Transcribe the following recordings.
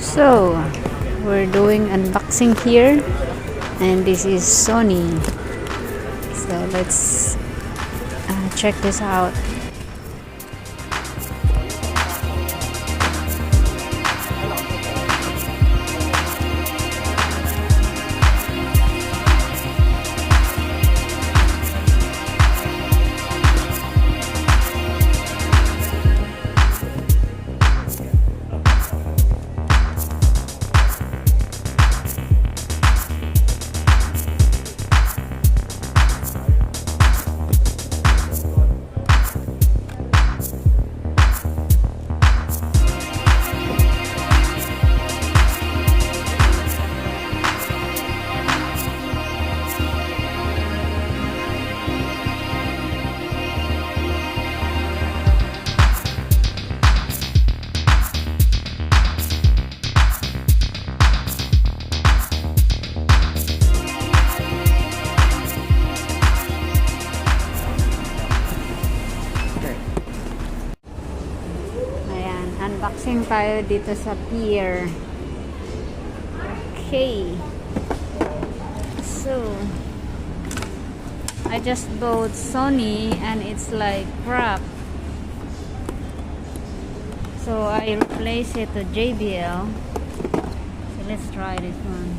So we're doing unboxing here, and this is Sony. So let's check this out. Unboxing tayo dito sa pier. Okay. So, I just bought Sony and it's like crap. So, I replaced it to JBL. So, let's try this one.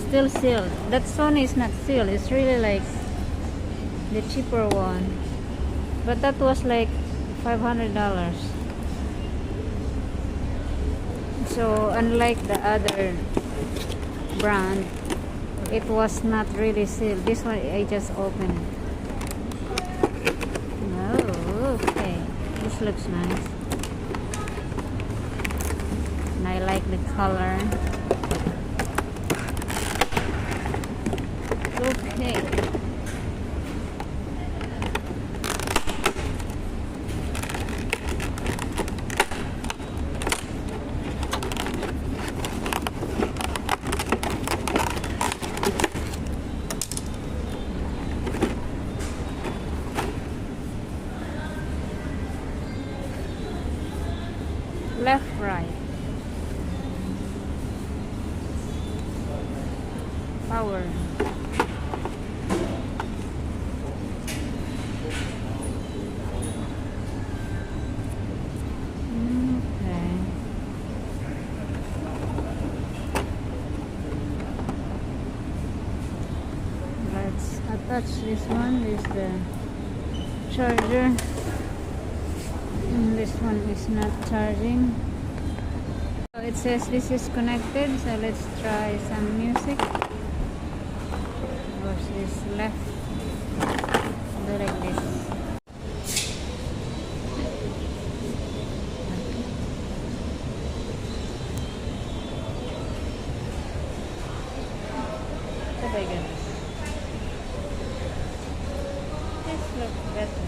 Still sealed. That Sony is not sealed. It's really like the cheaper one. But that was like $500. So unlike the other brand, it was not really sealed. This one I just opened it. Oh, okay. This looks nice. And I like the color. Okay. Left, right. Power. Okay. Let's attach this one. This is the charger. This one is not charging. So it says this is connected, so let's try some music. Versus left. Do like this. Oh my goodness. This looks better.